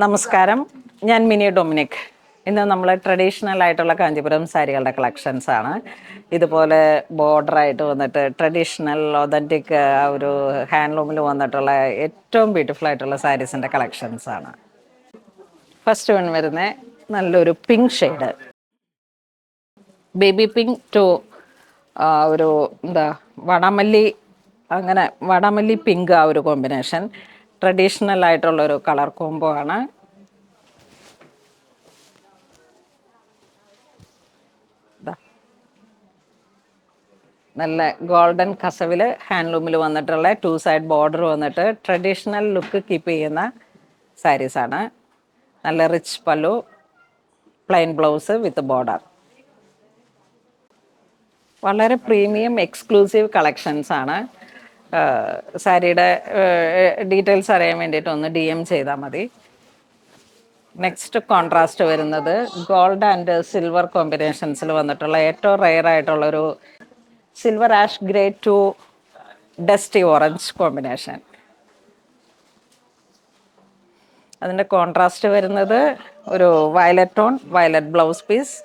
നമസ്കാരം, ഞാൻ mini Dominic. ഇന്ന് നമ്മൾ ട്രഡീഷണൽ ആയിട്ടുള്ള കാഞ്ചീപുരം സാരികളുടെ കളക്ഷൻസ് ആണ്. ഇതുപോലെ ബോർഡറായിട്ട് വന്നിട്ട് ട്രഡീഷണൽ ഒതൻറ്റിക് ഒരു ഹാൻഡ്ലൂമിൽ വന്നിട്ടുള്ള ഏറ്റവും ബ്യൂട്ടിഫുൾ ആയിട്ടുള്ള സാരീസിൻ്റെ കളക്ഷൻസ് ആണ്. ഫസ്റ്റ് വൺ വരുന്നത് നല്ലൊരു pink shade, baby pink to ഒരു വടമല്ലി, അങ്ങനെ വടമല്ലി പിങ്ക് ആ ഒരു കോമ്പിനേഷൻ. ട്രഡീഷണൽ ആയിട്ടുള്ളൊരു കളർ കോംബോ ആണ്. നല്ല ഗോൾഡൻ കസവിൽ ഹാൻഡ്ലൂമിൽ വന്നിട്ടുള്ള 2 സൈഡ് ബോർഡർ വന്നിട്ട് ട്രഡീഷണൽ ലുക്ക് കീപ്പ് ചെയ്യുന്ന സാരീസാണ്. നല്ല rich pallu, plain blouse with border. വളരെ പ്രീമിയം എക്സ്ക്ലൂസീവ് കളക്ഷൻസ് ആണ്. സാരിയുടെ ഡീറ്റെയിൽസ് അറിയാൻ വേണ്ടിയിട്ട് ഒന്ന് DM ചെയ്താൽ മതി. നെക്സ്റ്റ് കോൺട്രാസ്റ്റ് വരുന്നത് ഗോൾഡ് ആൻഡ് സിൽവർ കോമ്പിനേഷൻസിൽ വന്നിട്ടുള്ള ഏറ്റവും റെയർ ആയിട്ടുള്ളൊരു silver ash grey to dusty orange combination. അതിൻ്റെ കോൺട്രാസ്റ്റ് വരുന്നത് ഒരു violet tone, violet blouse piece,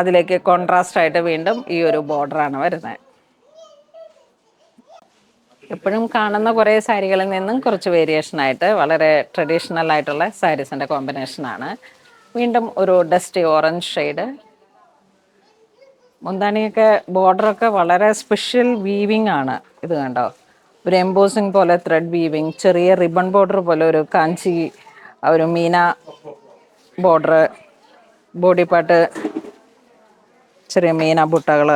അതിലേക്ക് കോൺട്രാസ്റ്റ് ആയിട്ട് വീണ്ടും ഈ ഒരു ബോർഡറാണ് വരുന്നത്. എപ്പോഴും കാണുന്ന കുറേ സാരികളിൽ നിന്നും കുറച്ച് വേരിയേഷനായിട്ട് വളരെ ട്രഡീഷണൽ ആയിട്ടുള്ള സാരീസിൻ്റെ കോമ്പിനേഷനാണ്. വീണ്ടും ഒരു ഡസ്റ്റി ഓറഞ്ച് ഷെയ്ഡ്. മുന്താണിയൊക്കെ ബോർഡറൊക്കെ വളരെ സ്പെഷ്യൽ വീവിങ് ആണ്. ഇത് കണ്ടോ, ഒരു എംബോസിങ് പോലെ ത്രെഡ് വീവിങ്, ചെറിയ റിബൺ ബോർഡർ പോലെ ഒരു കാഞ്ചി, ഒരു മീന ബോർഡർ, ബോഡി പാർട്ട് ചെറിയ മീന ബുട്ടകൾ,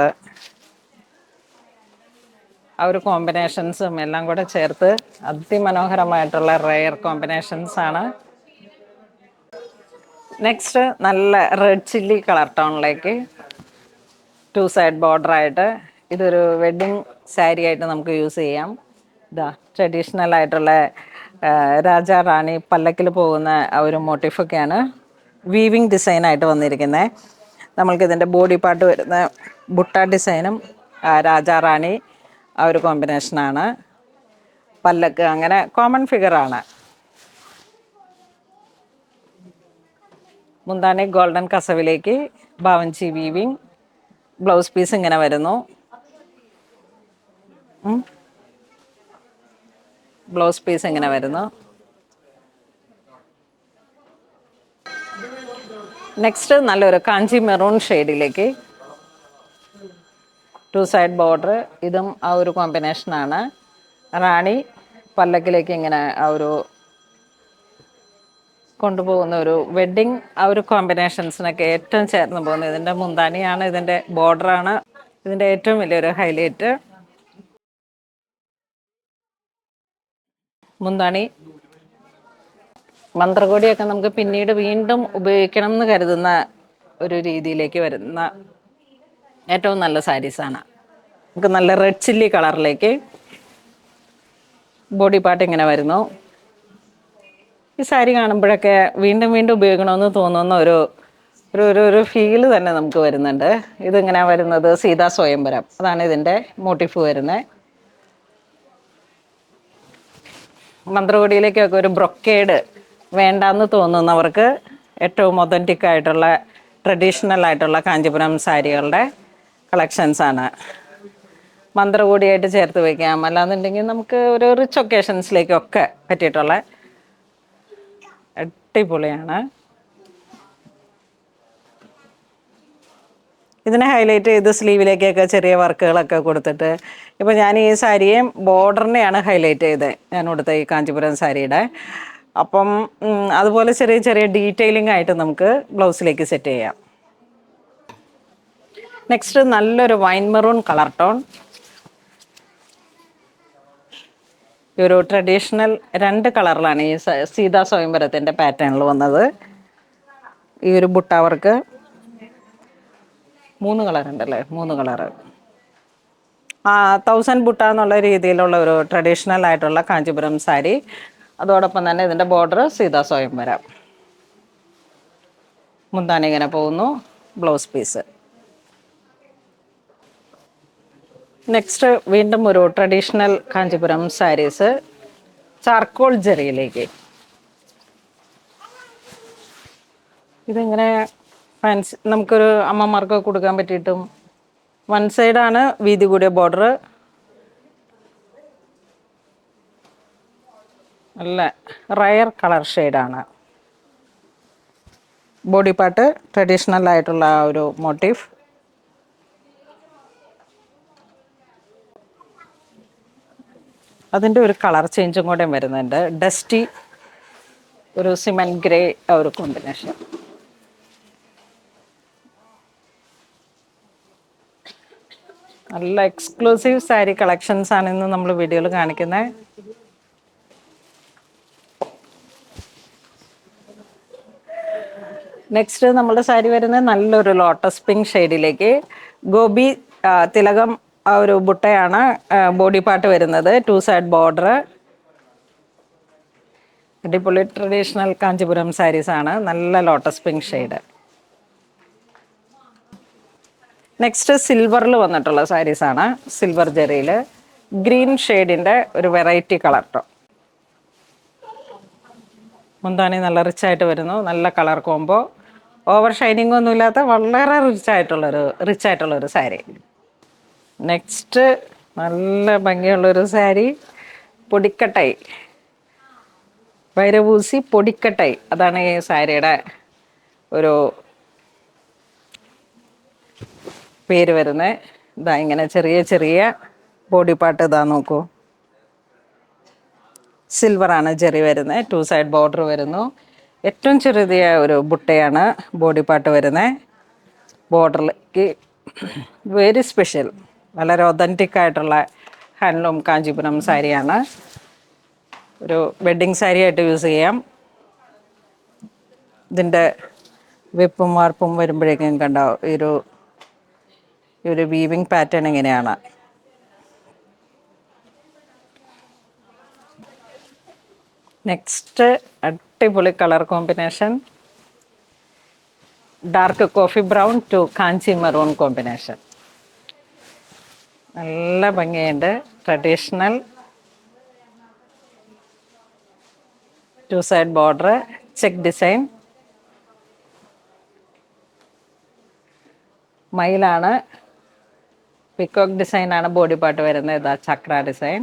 ആ ഒരു കോമ്പിനേഷൻസും എല്ലാം കൂടെ ചേർത്ത് അതിമനോഹരമായിട്ടുള്ള റെയർ കോമ്പിനേഷൻസ് ആണ്. നെക്സ്റ്റ് നല്ല റെഡ് ചില്ലി കളർ ടോണിലേക്ക് 2 സൈഡ് ബോർഡറായിട്ട് ഇതൊരു വെഡ്ഡിങ് സാരി ആയിട്ട് നമുക്ക് യൂസ് ചെയ്യാം. ട്രഡീഷണൽ ആയിട്ടുള്ള രാജാ റാണി പല്ലക്കിൽ പോകുന്ന ആ ഒരു മോട്ടീഫൊക്കെയാണ് വീവിങ് ഡിസൈനായിട്ട് വന്നിരിക്കുന്നത്. നമ്മൾക്കിതിൻ്റെ ബോഡി പാർട്ട് വരുന്ന ബുട്ട ഡിസൈനും രാജാ റാണി ആ ഒരു കോമ്പിനേഷനാണ്. പല്ലക്ക് അങ്ങനെ കോമൺ ഫിഗറാണ്. മുന്താണി ഗോൾഡൻ കസവിലേക്ക് ബാവഞ്ചി വീവിങ്, ബ്ലൗസ് പീസ് ഇങ്ങനെ വരുന്നു. ബ്ലൗസ് പീസ് ഇങ്ങനെ വരുന്നു. നെക്സ്റ്റ് നല്ലൊരു കാഞ്ചി മെറൂൺ ഷെയ്ഡിലേക്ക് 2 സൈഡ് ബോർഡർ, ഇതും ആ ഒരു കോമ്പിനേഷനാണ്. റാണി പല്ലക്കിലേക്ക് ഇങ്ങനെ ആ ഒരു കൊണ്ടുപോകുന്ന ഒരു വെഡ്ഡിങ് ആ ഒരു കോമ്പിനേഷൻസിനൊക്കെ ഏറ്റവും ചേർന്ന് പോകുന്നത് ഇതിൻ്റെ മുന്താണിയാണ്, ഇതിൻ്റെ ബോർഡറാണ് ഇതിൻ്റെ ഏറ്റവും വലിയൊരു ഹൈലൈറ്റ്. മുന്താണി മന്ത്രകോടിയൊക്കെ നമുക്ക് പിന്നീട് വീണ്ടും ഉപയോഗിക്കണം എന്ന് കരുതുന്ന ഒരു രീതിയിലേക്ക് വരുന്ന ഏറ്റവും നല്ല സാരീസാണ്. നമുക്ക് നല്ല റെഡ് ചില്ലി കളറിലേക്ക് ബോഡി പാർട്ട് ഇങ്ങനെ വരുന്നു. ഈ സാരി കാണുമ്പോഴൊക്കെ വീണ്ടും വീണ്ടും ഉപയോഗിക്കണമെന്ന് തോന്നുന്ന ഒരു ഒരു ഒരു ഫീല് തന്നെ നമുക്ക് വരുന്നുണ്ട്. ഇതിങ്ങനെ വരുന്നത് സീതാ സ്വയംവരം, അതാണ് ഇതിൻ്റെ മോട്ടീഫ് വരുന്നത്. മന്ത്രകോടിയിലേക്കൊക്കെ ഒരു ബ്രൊക്കേഡ് വേണ്ടാന്ന് തോന്നുന്നവർക്ക് ഏറ്റവും ഒതൻറ്റിക് ആയിട്ടുള്ള ട്രഡീഷണൽ ആയിട്ടുള്ള കാഞ്ചീപുരം സാരികളുടെ കളക്ഷൻസാണ്. മന്ത്രകോടിയായിട്ട് ചേർത്ത് വയ്ക്കാം, അല്ലാന്നുണ്ടെങ്കിൽ നമുക്ക് ഒരു റിച്ച് ഒക്കേഷൻസിലേക്കൊക്കെ പറ്റിയിട്ടുള്ള അടിപൊളിയാണ്. ഇതിനെ ഹൈലൈറ്റ് ചെയ്ത് സ്ലീവിലേക്കൊക്കെ ചെറിയ വർക്കുകളൊക്കെ കൊടുത്തിട്ട്, ഇപ്പോൾ ഞാൻ ഈ സാരിയും ബോർഡറിനെയാണ് ഹൈലൈറ്റ് ചെയ്തത് ഞാൻ കൊടുത്ത ഈ കാഞ്ചീപുരം സാരിയുടെ. അപ്പം അതുപോലെ ചെറിയ ചെറിയ ഡീറ്റെയിലിംഗ് ആയിട്ട് നമുക്ക് ബ്ലൗസിലേക്ക് സെറ്റ് ചെയ്യാം. നെക്സ്റ്റ് നല്ലൊരു വൈൻ മെറൂൺ കളർ ടോൺ. ഈ ഒരു ട്രഡീഷണൽ 2 കളറിലാണ് ഈ സീതാ സ്വയംവരത്തിൻ്റെ പാറ്റേണിൽ വന്നത്. ഈ ഒരു ബുട്ട വർക്ക് 3 കളറുണ്ടല്ലേ, 3 കളറ്. 1000 ബുട്ട എന്നുള്ള രീതിയിലുള്ള ഒരു ട്രഡീഷണൽ ആയിട്ടുള്ള കാഞ്ചീപുരം സാരി. അതോടൊപ്പം തന്നെ ഇതിൻ്റെ ബോർഡർ സീതാ സ്വയംവരം. മുന്താണി ഇങ്ങനെ പോകുന്നു, ബ്ലൗസ് പീസ്. നെക്സ്റ്റ് വീണ്ടും ഒരു ട്രഡീഷണൽ കാഞ്ചീപുരം സാരീസ് ചാർക്കോൾ ജെറിയിലേക്ക്. ഇതിങ്ങനെ ഫാൻസി നമുക്കൊരു അമ്മമാർക്ക് കൊടുക്കാൻ പറ്റിയിട്ടും വൺ സൈഡാണ് വീതി കൂടിയ ബോർഡർ. നല്ല റയർ കളർ ഷെയ്ഡാണ്. ബോഡി പാർട്ട് ട്രഡീഷണൽ ആയിട്ടുള്ള ആ ഒരു മോട്ടീവ്. അതിൻ്റെ ഒരു കളർ ചേഞ്ചും കൂടെ വരുന്നുണ്ട്. ഡസ്റ്റി ഒരു സിമൻറ്റ് ഗ്രേ ഒരു കോമ്പിനേഷൻ. നല്ല എക്സ്ക്ലൂസീവ് സാരി കളക്ഷൻസ് ആണ് ഇന്ന് നമ്മൾ വീഡിയോയിൽ കാണിക്കുന്നത്. നെക്സ്റ്റ് നമ്മുടെ സാരി വരുന്നത് നല്ലൊരു ലോട്ടസ് പിങ്ക് ഷെയ്ഡിലേക്ക്. ഗോപി തിലകം ആ ഒരു ബുട്ടയാണ് ബോഡി പാർട്ട് വരുന്നത്. 2 സൈഡ് ബോർഡർ. അടിപൊളി ട്രഡീഷണൽ കാഞ്ചീപുരം സാരീസ് ആണ്. നല്ല ലോട്ടസ് പിങ്ക് ഷെയ്ഡ്. നെക്സ്റ്റ് സിൽവറിൽ വന്നിട്ടുള്ള സാരീസാണ്. സിൽവർ ജെറിയിൽ ഗ്രീൻ ഷെയ്ഡിൻ്റെ ഒരു വെറൈറ്റി കളർ ടോൺ. മുന്താണി നല്ല റിച്ച് ആയിട്ട് വരുന്നു. നല്ല കളർ കോംബോ. ഓവർ ഷൈനിങ് ഒന്നും ഇല്ലാത്ത വളരെ റിച്ച് ആയിട്ടുള്ളൊരു സാരി. നെക്സ്റ്റ് നല്ല ഭംഗിയുള്ളൊരു സാരി. പൊടിക്കട്ടായി, വൈരപൂസി പൊടിക്കട്ടായി, അതാണ് ഈ സാരിയുടെ ഒരു പേര് വരുന്നത്. ഇതാ ഇങ്ങനെ ചെറിയ ചെറിയ ബോഡി പാർട്ട് ഇതാ നോക്കൂ. സിൽവറാണ് ജെറി വരുന്നത്. 2 സൈഡ് ബോർഡർ വരുന്നു. ഏറ്റവും ചെറിയ ഒരു ബുട്ടയാണ് ബോഡി പാർട്ട് വരുന്നത്. ബോർഡറിലേക്ക് വെരി സ്പെഷ്യൽ, വളരെ ഒതൻറ്റിക് ആയിട്ടുള്ള ഹാൻഡ്ലൂം കാഞ്ചീപുരം സാരിയാണ്. ഒരു വെഡ്ഡിങ് സാരി ആയിട്ട് യൂസ് ചെയ്യാം. ഇതിൻ്റെ വെപ്പും വാർപ്പും വരുമ്പോഴേക്കും കണ്ടോ ഈ ഒരു വീവിങ് പാറ്റേൺ ഇങ്ങനെയാണ്. നെക്സ്റ്റ് അടിപൊളി colour combination. Dark coffee brown to Kanchi maroon combination. നല്ല ഭംഗിയുണ്ട്. Traditional 2 side border, check design. മയിലാണ്, പിക്കോക്ക് ഡിസൈനാണ് ബോഡി പാർട്ട് വരുന്നത്. ഇതാ ചക്ര ഡിസൈൻ.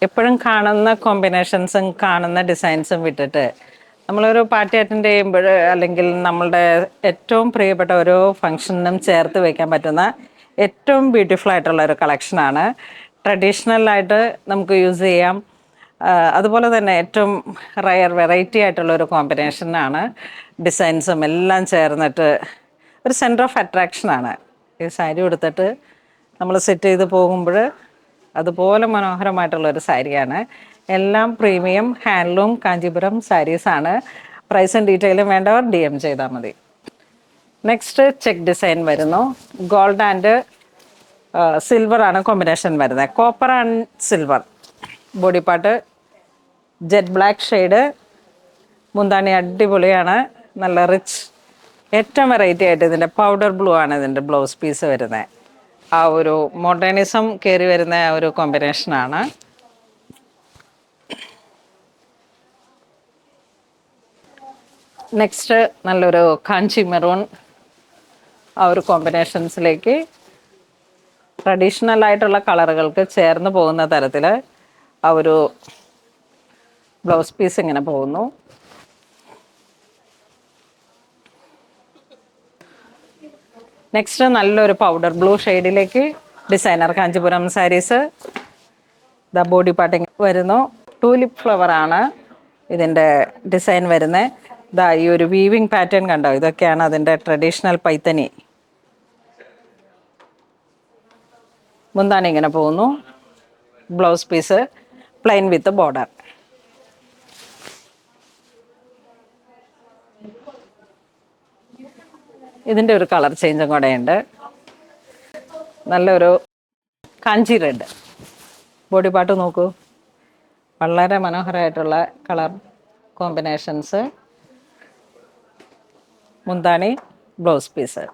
എപ്പോഴും കാണുന്ന കോമ്പിനേഷൻസും കാണുന്ന ഡിസൈൻസും വിട്ടിട്ട് നമ്മളൊരു പാർട്ടി അറ്റൻഡ് ചെയ്യുമ്പോൾ അല്ലെങ്കിൽ നമ്മളുടെ ഏറ്റവും പ്രിയപ്പെട്ട ഓരോ ഫങ്ഷനും ചേർത്ത് വയ്ക്കാൻ പറ്റുന്ന ഏറ്റവും ബ്യൂട്ടിഫുൾ ആയിട്ടുള്ള ഒരു കളക്ഷനാണ്. ട്രഡീഷണലായിട്ട് നമുക്ക് യൂസ് ചെയ്യാം. അതുപോലെ തന്നെ ഏറ്റവും റയർ വെറൈറ്റി ആയിട്ടുള്ള ഒരു കോമ്പിനേഷനാണ്. ഡിസൈൻസും എല്ലാം ചേർന്നിട്ട് ഒരു സെൻറ്റർ ഓഫ് അട്രാക്ഷനാണ്. ഈ സാരി ഉടുത്തിട്ട് നമ്മൾ സെറ്റ് ചെയ്ത് പോകുമ്പോൾ അതുപോലെ മനോഹരമായിട്ടുള്ളൊരു സാരിയാണ്. എല്ലാം പ്രീമിയം ഹാൻഡ്ലൂം കാഞ്ചീപുരം സാരീസാണ്. പ്രൈസും ഡീറ്റെയിലും വേണ്ടവർ DM ചെയ്താൽ മതി. നെക്സ്റ്റ് ചെക്ക് ഡിസൈൻ വരുന്നു. ഗോൾഡ് ആൻഡ് സിൽവറാണ് കോമ്പിനേഷൻ വരുന്നത്. Copper and silver. Body part jet black shade. മുന്താണി അടിപൊളിയാണ്, നല്ല റിച്ച്. ഏറ്റവും വെറൈറ്റി ആയിട്ട് ഇതിൻ്റെ പൗഡർ ബ്ലൂ ആണ് ഇതിൻ്റെ ബ്ലൗസ് പീസ് വരുന്നത്. ആ ഒരു മോഡേണിസം കയറി വരുന്ന ആ ഒരു കോമ്പിനേഷനാണ്. നെക്സ്റ്റ് നല്ലൊരു കാഞ്ചി മെറൂൺ ആ ഒരു കോമ്പിനേഷൻസിലേക്ക് ട്രഡീഷണൽ ആയിട്ടുള്ള കളറുകൾക്ക് ചേർന്ന് പോകുന്ന തരത്തിൽ ആ ഒരു ബ്ലൗസ് പീസ് ഇങ്ങനെ പോകുന്നു. നെക്സ്റ്റ് നല്ലൊരു പൗഡർ ബ്ലൂ ഷെയ്ഡിലേക്ക് designer Kanchipuram saris. The body parting വരുന്നു. ടൂലിപ്പ് ഫ്ലവർ ആണ് ഇതിൻ്റെ ഡിസൈൻ വരുന്നത്. ദാ ഈ ഒരു വീവിങ് പാറ്റേൺ കണ്ടോ, ഇതൊക്കെയാണ് അതിൻ്റെ ട്രഡീഷണൽ പൈത്തനി. മുന്താണി ഇങ്ങനെ പോകുന്നു. Blouse piece plain with border. ഇതിൻ്റെ ഒരു കളർ ചേഞ്ചും കൂടെ ഉണ്ട്. നല്ലൊരു കാഞ്ചി റെഡ്. ബോഡി പാർട്ട് നോക്കൂ, വളരെ മനോഹരമായിട്ടുള്ള കളർ കോമ്പിനേഷൻസ്. മുന്താണി ബ്ലൗസ് പീസ്.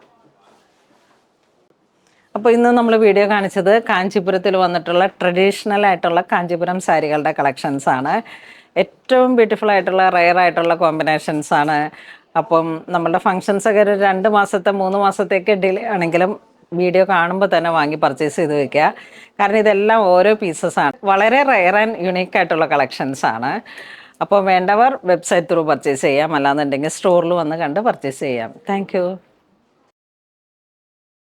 അപ്പോൾ ഇന്ന് നമ്മൾ വീഡിയോ കാണിച്ചത് കാഞ്ചീപുരത്തിൽ വന്നിട്ടുള്ള ട്രഡീഷണൽ ആയിട്ടുള്ള കാഞ്ചീപുരം സാരികളുടെ കളക്ഷൻസ് ആണ്. ഏറ്റവും ബ്യൂട്ടിഫുൾ ആയിട്ടുള്ള റെയർ ആയിട്ടുള്ള കോമ്പിനേഷൻസ് ആണ്. അപ്പം നമ്മളുടെ ഫങ്ഷൻസ് ഒക്കെ ഒരു 2 മാസത്തെ 3 മാസത്തേക്ക് ഡിലേ ആണെങ്കിലും വീഡിയോ കാണുമ്പോൾ തന്നെ വാങ്ങി പർച്ചേസ് ചെയ്ത് വെക്കുക. കാരണം ഇതെല്ലാം ഓരോ പീസസ് ആണ്, വളരെ റെയർ ആൻഡ് യുണീക്ക് ആയിട്ടുള്ള കളക്ഷൻസ് ആണ്. അപ്പോൾ വേണ്ടവർ വെബ്സൈറ്റ് ത്രൂ പർച്ചേസ് ചെയ്യാം, അല്ലാന്നുണ്ടെങ്കിൽ സ്റ്റോറിൽ വന്ന് കണ്ട് പർച്ചേസ് ചെയ്യാം. താങ്ക്